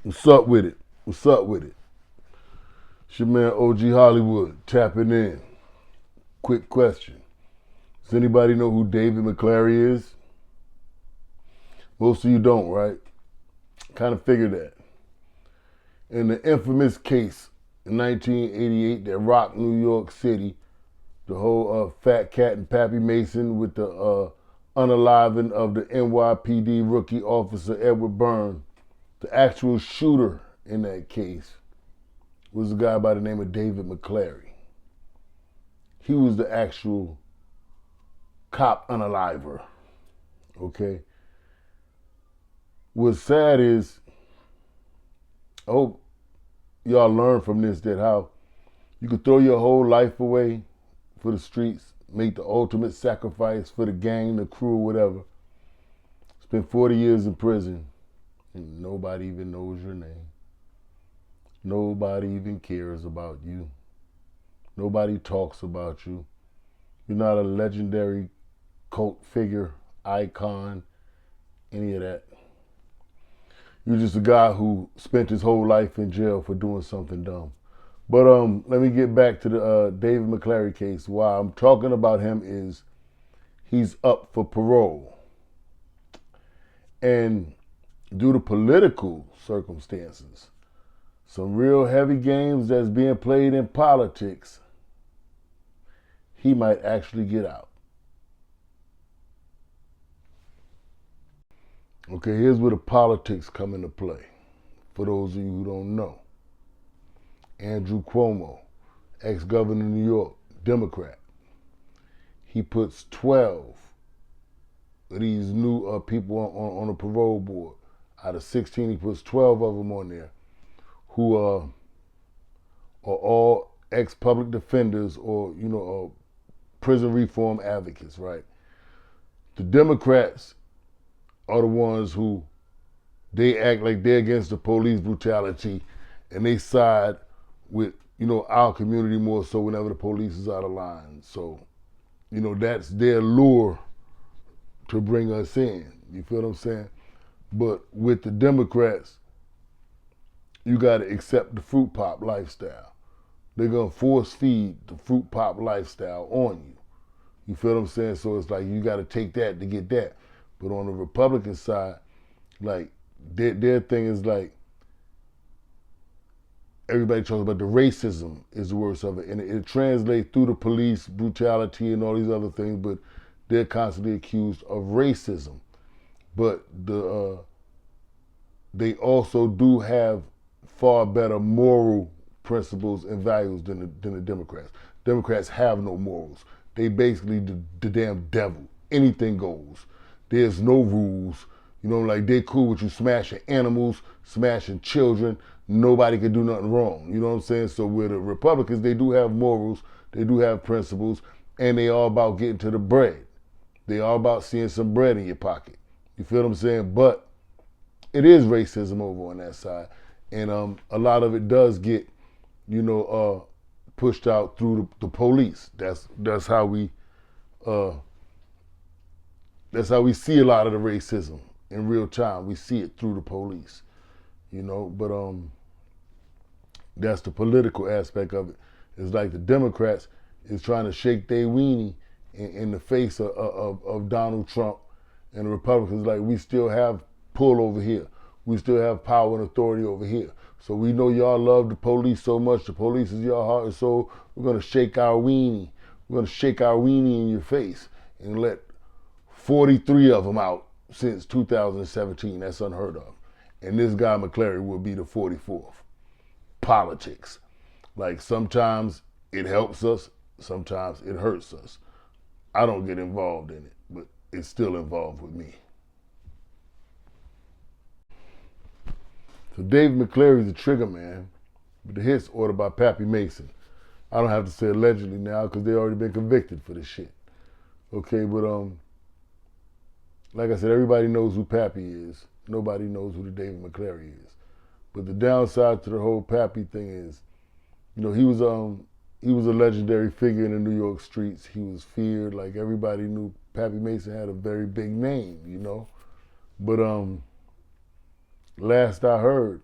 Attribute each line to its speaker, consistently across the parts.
Speaker 1: What's up with it? What's up with it? It's your man OG Hollywood tapping in. Quick question. Does anybody know who David McClary is? Most of you don't, right? Kind of figured that. In the infamous case in 1988 that rocked New York City, the whole Fat Cat and Pappy Mason with the unaliving of the NYPD rookie officer Edward Byrne, the actual shooter in that case was a guy by the name of David McClary. He was the actual cop unaliver. Okay? What's sad is, I hope y'all learn from this that how you could throw your whole life away for the streets, make the ultimate sacrifice for the gang, the crew, whatever. Spend 40 years in prison and nobody even knows your name. Nobody even cares about you. Nobody talks about you. You're not a legendary cult figure, icon, any of that. You're just a guy who spent his whole life in jail for doing something dumb. But let me get back to the David McClary case. Why I'm talking about him is he's up for parole. And due to political circumstances, some real heavy games that's being played in politics, he might actually get out. Okay, here's where the politics come into play. For those of you who don't know, Andrew Cuomo, ex-governor of New York, Democrat, he puts 12 of these new people on the parole board. Out of 16, he puts 12 of them on there who are all ex-public defenders or, prison reform advocates, right? The Democrats are the ones who they act like they're against the police brutality and they side with, our community more so whenever the police is out of line. So, that's their lure to bring us in. You feel what I'm saying? But with the Democrats, you got to accept the fruit pop lifestyle. They're going to force feed the fruit pop lifestyle on you. You feel what I'm saying? So it's like you got to take that to get that. But on the Republican side, like their thing is like everybody talks about the racism is the worst of it. And it translates through the police brutality and all these other things, but they're constantly accused of racism. But they also do have far better moral principles and values than the Democrats. Democrats have no morals. They basically the damn devil. Anything goes. There's no rules. Like they cool with you smashing animals, smashing children. Nobody can do nothing wrong. You know what I'm saying? So with the Republicans, they do have morals, they do have principles, and they all about getting to the bread. They all about seeing some bread in your pocket. You feel what I'm saying? But it is racism over on that side. And a lot of it does get, pushed out through the police. That's how we see a lot of the racism in real time. We see it through the police, But that's the political aspect of it. It's like the Democrats is trying to shake their weenie in the face of Donald Trump, and the Republicans like we still have pull over here. We still have power and authority over here. So we know y'all love the police so much. The police is your heart and soul. We're going to shake our weenie. We're going to shake our weenie in your face and let 43 of them out since 2017. That's unheard of. And this guy McClary will be the 44th. Politics. Like sometimes it helps us. Sometimes it hurts us. I don't get involved in it, but it's still involved with me. So David McClary is the trigger man, but the hit's ordered by Pappy Mason. I don't have to say allegedly now because they already been convicted for this shit. Okay, but like I said, everybody knows who Pappy is. Nobody knows who the David McClary is. But the downside to the whole Pappy thing is, he was a legendary figure in the New York streets. He was feared. Like everybody knew Pappy Mason had a very big name, But last I heard,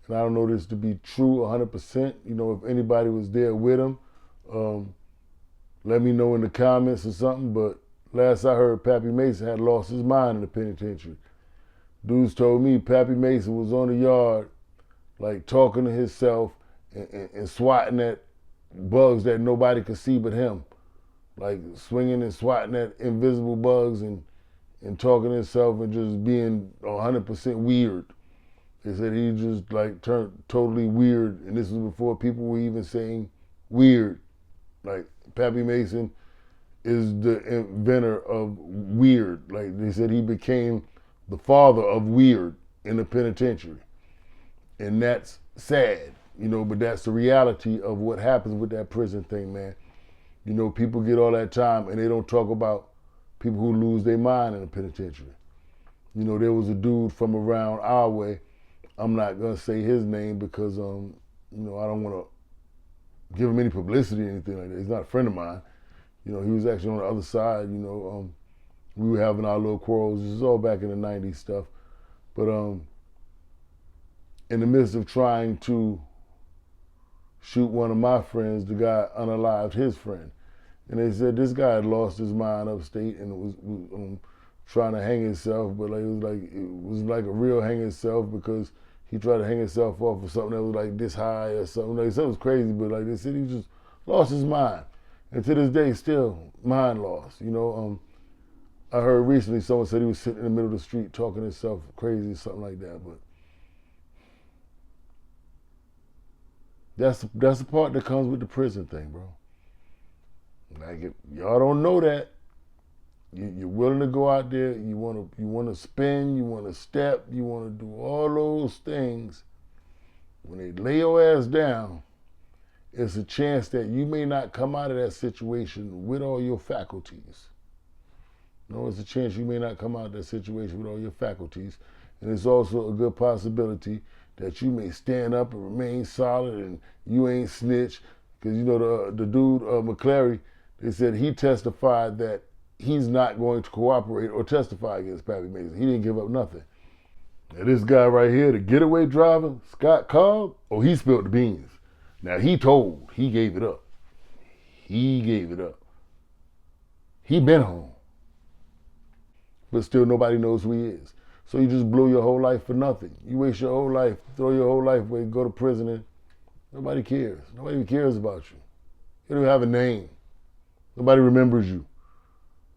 Speaker 1: and I don't know this to be true 100%. You know, if anybody was there with him, let me know in the comments or something. But last I heard, Pappy Mason had lost his mind in the penitentiary. Dudes told me Pappy Mason was on the yard, like talking to himself and swatting at bugs that nobody could see but him. Like swinging and swatting at invisible bugs and talking to himself and just being 100% weird. They said he just like turned totally weird, and this was before people were even saying weird. Like Pappy Mason is the inventor of weird. Like they said he became the father of weird in the penitentiary. And that's sad, you know, but that's the reality of what happens with that prison thing, man. You know, people get all that time and they don't talk about people who lose their mind in the penitentiary. You know, there was a dude from around our way. I'm not gonna say his name because, you know, I don't want to give him any publicity or anything like that. He's not a friend of mine. You know, he was actually on the other side. You know, we were having our little quarrels. This is all back in the '90s stuff. But in the midst of trying to shoot one of my friends, the guy unalived his friend. And they said this guy had lost his mind upstate and was trying to hang himself, but like it was like a real hang himself because he tried to hang himself off of something that was like this high or something. Like something was crazy, but like they said he just lost his mind. And to this day, still mind loss. You know, I heard recently someone said he was sitting in the middle of the street talking to himself crazy, something like that. But that's the part that comes with the prison thing, bro. Like if y'all don't know that, you're willing to go out there, you want to spin, you want to step, you want to do all those things. When they lay your ass down, it's a chance that you may not come out of that situation with all your faculties. No, it's a chance you may not come out of that situation with all your faculties. And it's also a good possibility that you may stand up and remain solid and you ain't snitch. Because you know the dude, McClary, they said he testified that he's not going to cooperate or testify against Pappy Mason. He didn't give up nothing. Now this guy right here, the getaway driver, Scott Cobb, oh, he spilled the beans. Now he gave it up. He gave it up. He been home. But still nobody knows who he is. So you just blew your whole life for nothing. You waste your whole life, throw your whole life away, go to prison, and nobody cares. Nobody cares about you. You don't even have a name. Nobody remembers you.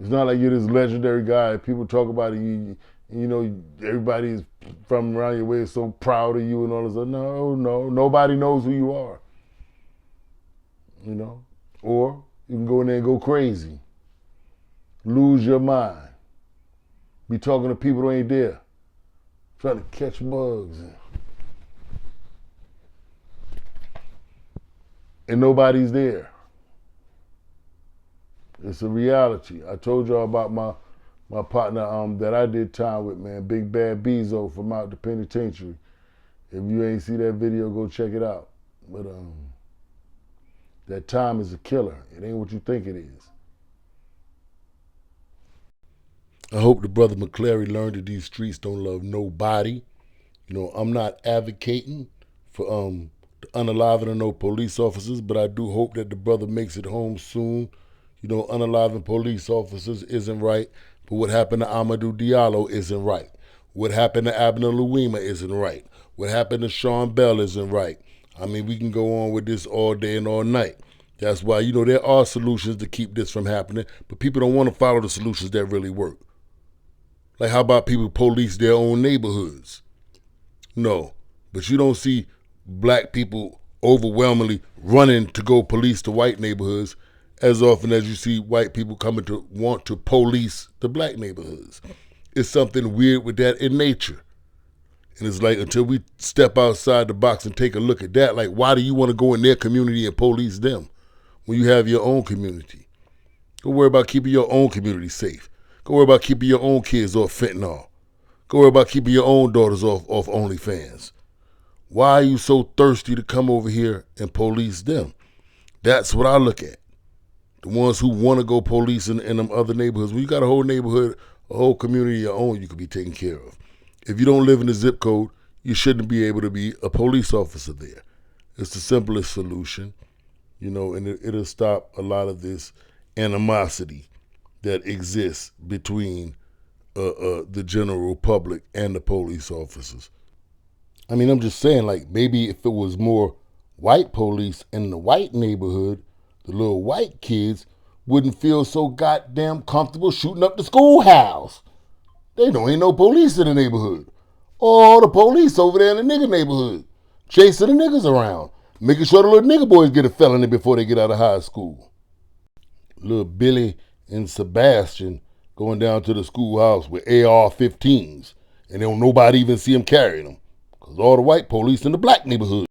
Speaker 1: It's not like you're this legendary guy. People talk about it. You know, everybody from around your way is so proud of you and all this stuff. No, nobody knows who you are. You know, or you can go in there and go crazy, lose your mind, be talking to people who ain't there, trying to catch bugs, and nobody's there. It's a reality. I told y'all about my partner that I did time with, man, Big Bad Bezo from out the penitentiary. If you ain't see that video, go check it out. But that time is a killer. It ain't what you think it is. I hope the brother McClary learned that these streets don't love nobody. You know, I'm not advocating for the unaliving of no police officers, but I do hope that the brother makes it home soon. You know, unaliving police officers isn't right, but what happened to Amadou Diallo isn't right. What happened to Abner Louima isn't right. What happened to Sean Bell isn't right. I mean, we can go on with this all day and all night. That's why, you know, there are solutions to keep this from happening, but people don't want to follow the solutions that really work. Like, how about people police their own neighborhoods? No, but you don't see black people overwhelmingly running to go police the white neighborhoods as often as you see white people coming to want to police the black neighborhoods. It's something weird with that in nature. And it's like, until we step outside the box and take a look at that, like, why do you want to go in their community and police them when you have your own community? Go worry about keeping your own community safe. Go worry about keeping your own kids off fentanyl. Go worry about keeping your own daughters off OnlyFans. Why are you so thirsty to come over here and police them? That's what I look at. The ones who want to go police in them other neighborhoods. When you got a whole neighborhood, a whole community of your own you could be taking care of. If you don't live in the zip code, you shouldn't be able to be a police officer there. It's the simplest solution, and it'll stop a lot of this animosity that exists between the general public and the police officers. I mean, I'm just saying, like, maybe if it was more white police in the white neighborhood, the little white kids wouldn't feel so goddamn comfortable shooting up the schoolhouse. They know ain't no police in the neighborhood. All the police over there in the nigger neighborhood, chasing the niggas around, making sure the little nigger boys get a felony before they get out of high school. Little Billy and Sebastian going down to the schoolhouse with AR-15s, and don't nobody even see them carrying them, because all the white police in the black neighborhood.